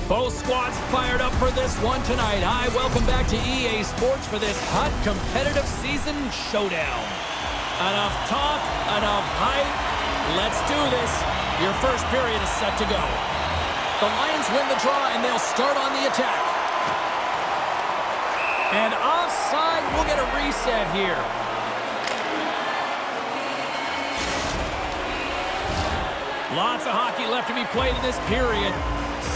Both squads fired up for this one tonight. Hi, welcome back to EA Sports for this hot competitive season showdown. Enough talk, enough hype. Let's do this. Your first period is set to go. The Lions win the draw and they'll start on the attack. And offside, we'll get a reset here. Lots of hockey left to be played in this period.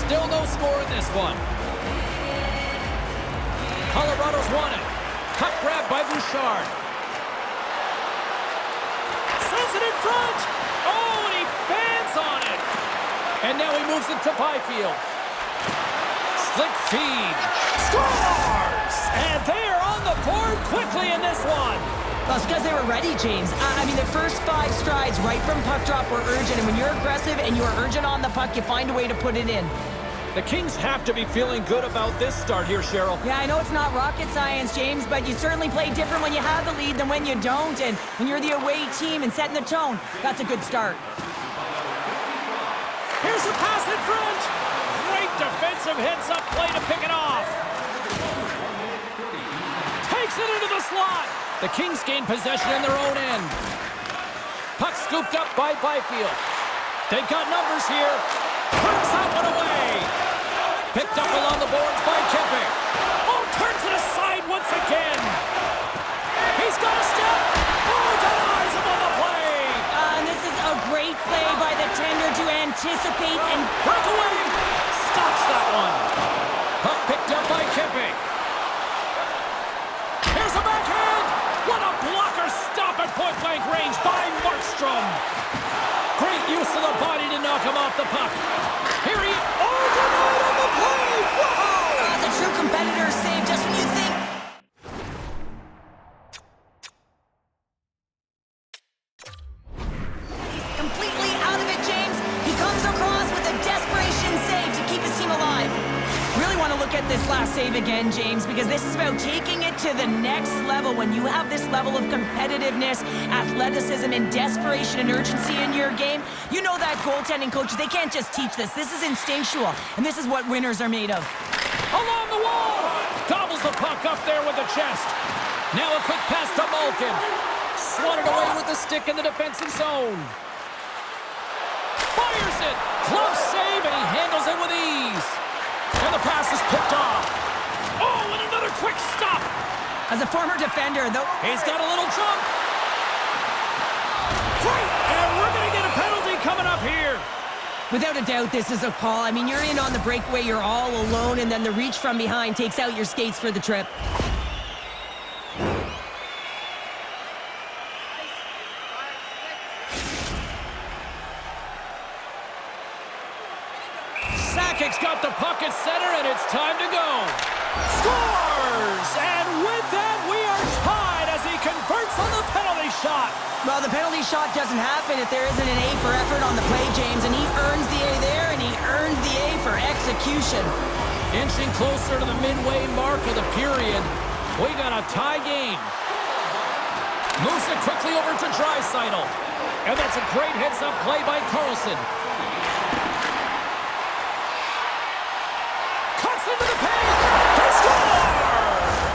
Still no score in this one. Colorado's won it. Puck grab by Bouchard. Sends it in front. Oh, and he fans on it. And now he moves it to Byfield. Slick feed. Scores! And they are on the board quickly in this one. Well, it's because they were ready, James. I mean, the first 5 strides right from puck drop were urgent, and when you're aggressive and you're urgent on the puck, you find a way to put it in. The Kings have to be feeling good about this start here, Cheryl. Yeah, I know it's not rocket science, James, but you certainly play different when you have the lead than when you don't, and when you're the away team and setting the tone, that's a good start. Here's a pass in front. Great defensive heads-up play to pick it off. Takes it into the slot. The Kings gain possession in their own end. Puck scooped up by Byfield. They've got numbers here. Turns that one away. Picked up along the boards by Kempe. Oh, turns it aside once again. He's got a step. Oh, denies him on the play. And this is a great play by the tender to anticipate and break away. Stops that one. Puck picked up by Kempe. Here's a backhand. What a blocker stop at point-blank range by Markstrom. Great use of the body to knock him off the puck. Here he is. Oh, denied on the play. Wow. That's a true competitor save just when you think. He's completely out of it, James. He comes across with a desperation save to keep his team alive. Really want to look at this last save again, James, because this is about taking it to the next level. When you have this level of competitiveness, athleticism, and desperation and urgency in your game, you know that goaltending coaches, they can't just teach this. This is instinctual, and this is what winners are made of. Along the wall! Gobbles the puck up there with the chest. Now a quick pass to Malkin. Swatted away with the stick in the defensive zone. Fires it! Close save, and he handles it with ease. And the pass is picked off. Oh, and another quick stop. As a former defender, though, he's got a little jump. Great, and we're going to get a penalty coming up here. Without a doubt, this is a call. I mean, you're in on the breakaway, you're all alone, and then the reach from behind takes out your skates for the trip. Sakic's got the puck at center, and it's time to go. Scores! And with that, we are tied as he converts on the penalty shot. Well, the penalty shot doesn't happen if there isn't an A for effort on the play, James, and he earns the A there, and he earns the A for execution. Inching closer to the midway mark of the period. We got a tie game. Moves it quickly over to Draisaitl. And that's a great heads-up play by Carlson. Into the paint. They score!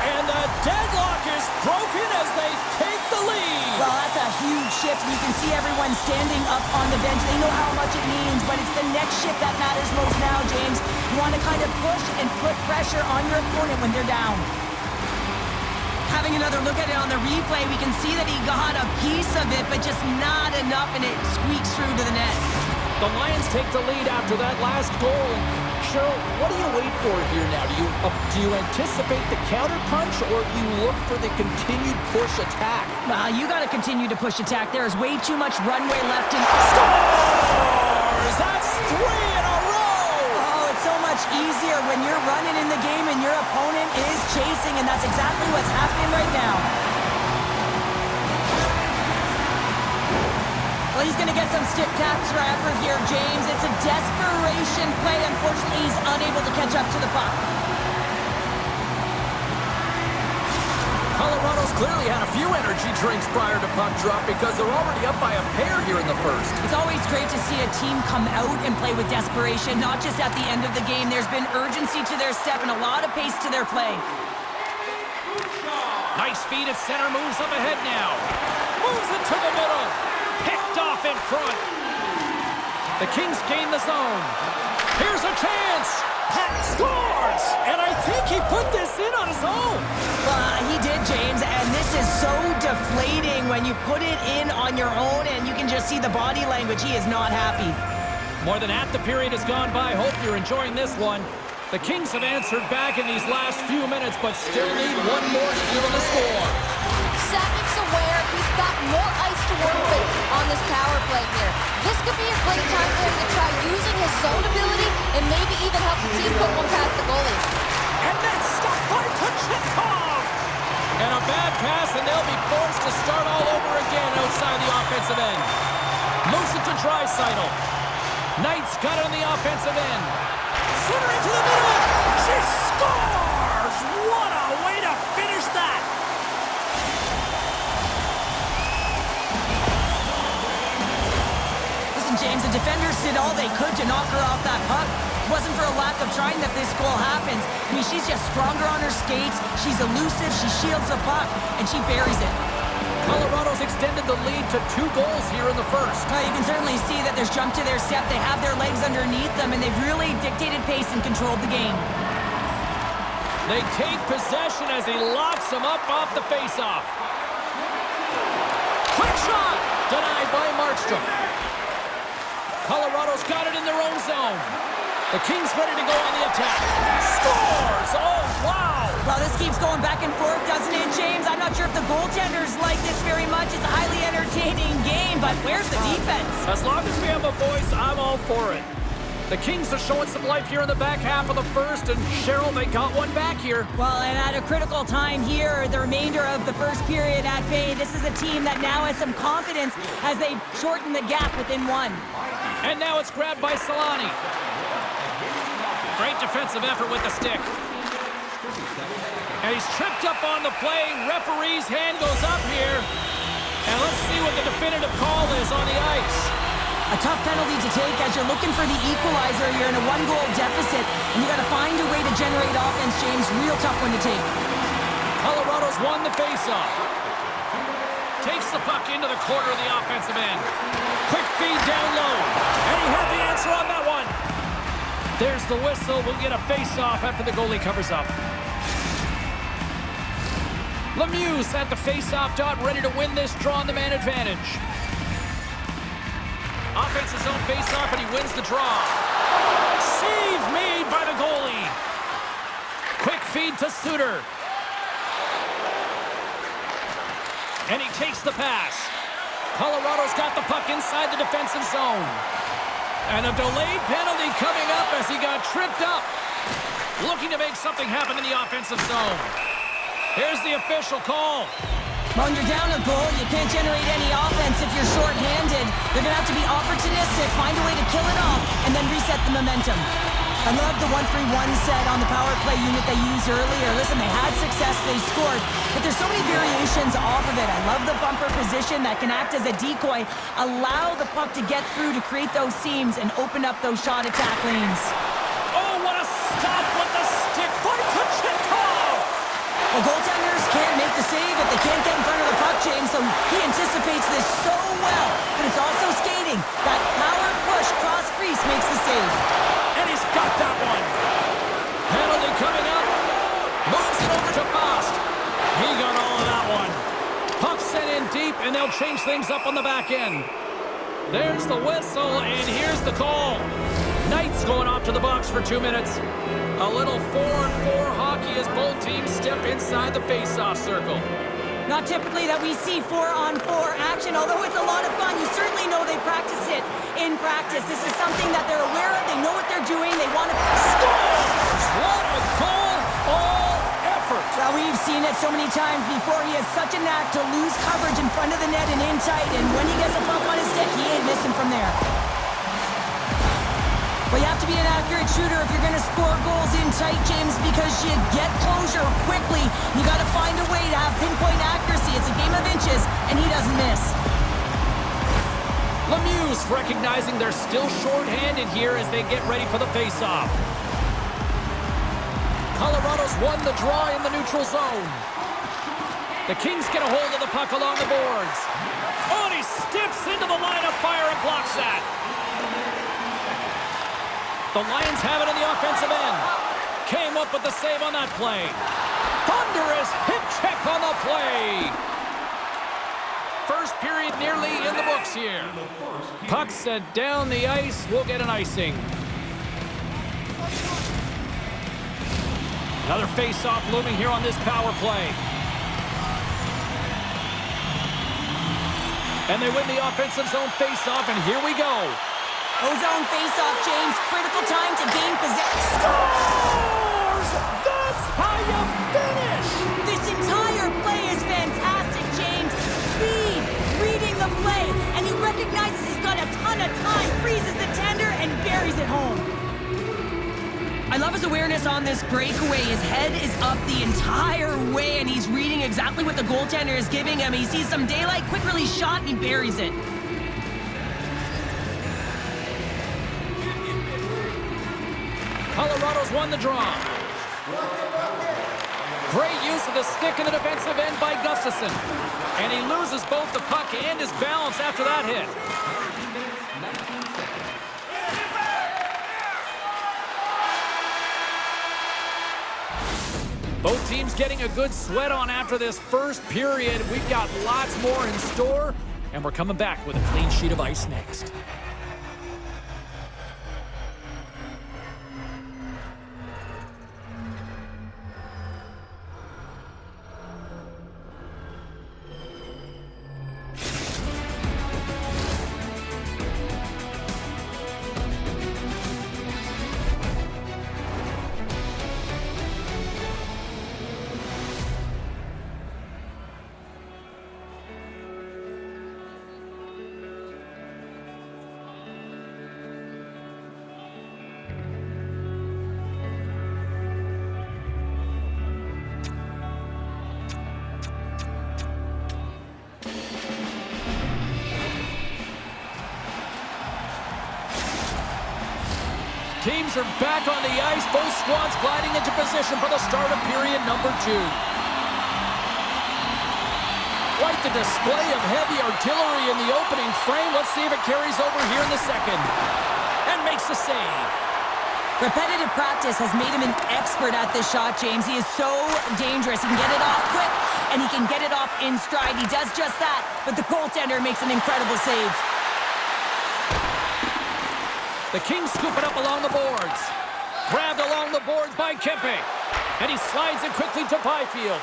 And the deadlock is broken as they take the lead. Well, that's a huge shift. You can see everyone standing up on the bench. They know how much it means, but it's the next shift that matters most now, James. You want to kind of push and put pressure on your opponent when they're down. Having another look at it on the replay, we can see that he got a piece of it, but just not enough, and it squeaks through to the net. The Lions take the lead after that last goal. Cheryl, what do you wait for here now? Do you anticipate the counter punch, or do you look for the continued push attack? Well, you got to continue to push attack. There is way too much runway left in. Scores! That's 3 in a row! Oh, it's so much easier when you're running in the game and your opponent is chasing, and that's exactly what's happening right now. Well, he's going to get some stick taps for effort here, James. It's a desperation play. Unfortunately, he's unable to catch up to the puck. Colorado's clearly had a few energy drinks prior to puck drop because they're already up by a pair here in the first. It's always great to see a team come out and play with desperation, not just at the end of the game. There's been urgency to their step and a lot of pace to their play. Nice feed at center, moves up ahead now. Moves it to the middle. Picked off in front. The Kings gain the zone. Here's a chance. Pat scores! And I think he put this in on his own. He did, James, and this is so deflating when you put it in on your own and you can just see the body language. He is not happy. More than half the period has gone by. Hope you're enjoying this one. The Kings have answered back in these last few minutes, but still need one more to even the score. Sakic's aware he's got more ice to work with on this power play here. This could be a great time for him to try using his zone ability and maybe even help the team put one past the goalie. And then stopped by Kuchetkov! And a bad pass, and they'll be forced to start all over again outside the offensive end. Moves it to Draisaitl. Knight's got it on the offensive end. Center into the middle. She scores! What a way to finish that! Listen, James, the defenders did all they could to knock her off that puck. It wasn't for a lack of trying that this goal happens. I mean, she's just stronger on her skates. She's elusive. She shields the puck, and she buries it. Colorado's extended the lead to 2 goals here in the first. You can certainly see that there's jump to their step. They have their legs underneath them, and they've really dictated pace and controlled the game. They take possession as he locks him up off the faceoff. Quick shot! Denied by Markstrom. Colorado's got it in their own zone. The Kings ready to go on the attack. Scores! Oh, wow! Well, this keeps going back and forth, doesn't it, James? I'm not sure if the goaltenders like this very much. It's a highly entertaining game, but where's the defense? As long as we have a voice, I'm all for it. The Kings are showing some life here in the back half of the first, and Cheryl, they got one back here. Well, and at a critical time here, the remainder of the first period at bay, this is a team that now has some confidence as they shorten the gap within one. And now it's grabbed by Solani. Great defensive effort with the stick. And he's tripped up on the play. Referee's hand goes up here. And let's see what the definitive call is on the ice. A tough penalty to take as you're looking for the equalizer. You're in a 1-goal deficit, and you got to find a way to generate offense, James. Real tough one to take. Colorado's won the faceoff. Takes the puck into the corner of the offensive end. Quick feed down low. And he had the answer on that one. There's the whistle. We'll get a face-off after the goalie covers up. Lemieux at the face-off dot, ready to win this draw on the man advantage. Offensive zone face-off, and he wins the draw. Save made by the goalie. Quick feed to Suter. And he takes the pass. Colorado's got the puck inside the defensive zone. And a delayed penalty coming up as he got tripped up. Looking to make something happen in the offensive zone. Here's the official call. When you're down a goal, you can't generate any offense if you're short-handed. They're going to have to be opportunistic, find a way to kill it off, and then reset the momentum. I love the 1-3-1 set on the power play unit they used earlier. Listen, they had success, they scored, but there's so many variations off of it. I love the bumper position that can act as a decoy, allow the puck to get through to create those seams and open up those shot attack lanes. Oh, what a stop with the stick by Kuchetkov! The goaltenders can't make the save if they can't get in front of the puck, James, so he anticipates this so well, but it's also skating. That power push cross crease makes the save. And he's got that one. Penalty coming up. Moves it over to Faust. He got all of that one. Puck sent in deep, and they'll change things up on the back end. There's the whistle, and here's the call. Knight's going off to the box for 2 minutes. A little 4-on-4 hockey as both teams step inside the face-off circle. Not typically that we see 4-on-4 action, although it's a lot of fun. You certainly know they practice it in practice. This is something that they're aware of. They know what they're doing. They want to score! What a goal! All effort! Well, we've seen it so many times before. He has such a knack to lose coverage in front of the net and in tight, and when he gets a bump on his stick, he ain't missing from there. Well, you have to be an accurate shooter if you're going to score goals in tight, James, because you get closure quickly. You got to find a way to have pinpoint accuracy. It's a game of inches, and he doesn't miss. Lemieux recognizing they're still short-handed here as they get ready for the face-off. Colorado's won the draw in the neutral zone. The Kings get a hold of the puck along the boards. Oh, and he steps into the line of fire and blocks that. The Lions have it in the offensive end. Came up with the save on that play. Thunderous hip check on the play. First period nearly in the books here. Puck sent down the ice. We'll get an icing. Another face-off looming here on this power play. And they win the offensive zone face-off, and here we go. O-zone face-off, James. Critical time to gain possession. Scores! That's how you finish! This entire play is fantastic, James. Speed, reading the play, and he recognizes he's got a ton of time, freezes the tender, and buries it home. I love his awareness on this breakaway. His head is up the entire way, and he's reading exactly what the goaltender is giving him. He sees some daylight, quick release shot, and he buries it. Colorado's won the draw. Great use of the stick in the defensive end by Gustafsson. And he loses both the puck and his balance after that hit. Both teams getting a good sweat on after this first period. We've got lots more in store, and we're coming back with a clean sheet of ice next. Teams are back on the ice. Both squads gliding into position for the start of period number 2. Quite the display of heavy artillery in the opening frame. Let's see if it carries over here in the second. And makes the save. Repetitive practice has made him an expert at this shot, James. He is so dangerous. He can get it off quick, and he can get it off in stride. He does just that, but the goaltender makes an incredible save. The Kings scoop it up along the boards. Grabbed along the boards by Kempe. And he slides it quickly to Byfield.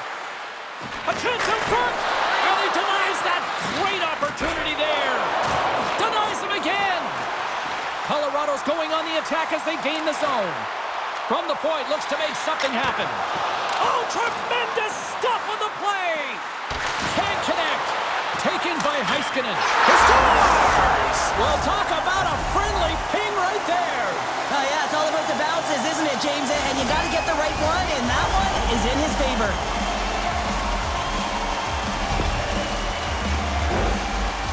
A chance in front! And he denies that great opportunity there. Denies him again. Colorado's going on the attack as they gain the zone. From the point, looks to make something happen. Oh, tremendous stuff on the play! Can't connect. Taken by Heiskanen. He scores! Well, talk about a friendly ping right there. Oh, yeah, it's all about the bounces, isn't it, James? And you got to get the right one, and that one is in his favor.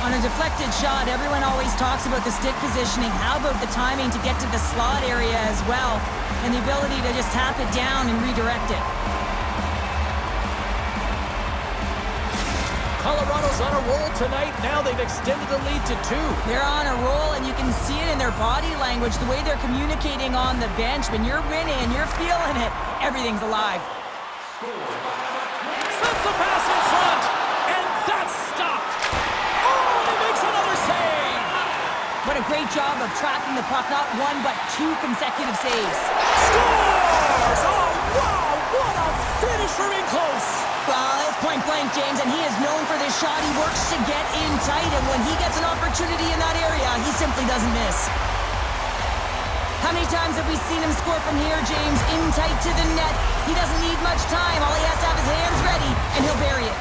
On a deflected shot, everyone always talks about the stick positioning. How about the timing to get to the slot area as well, and the ability to just tap it down and redirect it? Colorado's on a roll tonight. Now they've extended the lead to 2. They're on a roll, and you can see it in their body language, the way they're communicating on the bench. When you're winning and you're feeling it, everything's alive. Sends the pass in front, and that's stopped. Oh, and he makes another save. What a great job of tracking the puck. Not one, but 2 consecutive saves. Scores! Oh, wow, what a finish from in close. Well, it's point blank, James, and he is known for this shot. He works to get in tight, and when he gets an opportunity in that area, he simply doesn't miss. How many times have we seen him score from here, James? In tight to the net. He doesn't need much time. All he has to have his hands ready, and he'll bury it.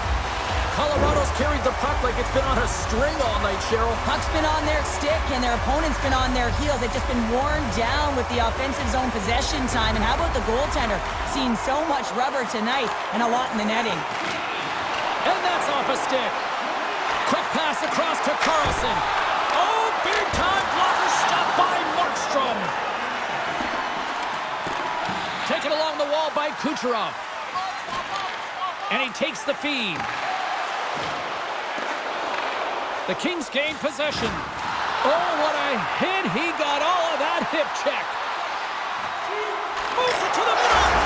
Colorado's carried the puck like it's been on a string all night, Cheryl. Puck's been on their stick, and their opponent's been on their heels. They've just been worn down with the offensive zone possession time. And how about the goaltender? Seeing so much rubber tonight and a lot in the netting. And that's off a stick. Quick pass across to Carlson. Oh, big-time blocker stop by Markstrom. Taken along the wall by Kucherov. And he takes the feed. The Kings gain possession. Oh, what a hit. He got all of that hip check. Moves it to the middle.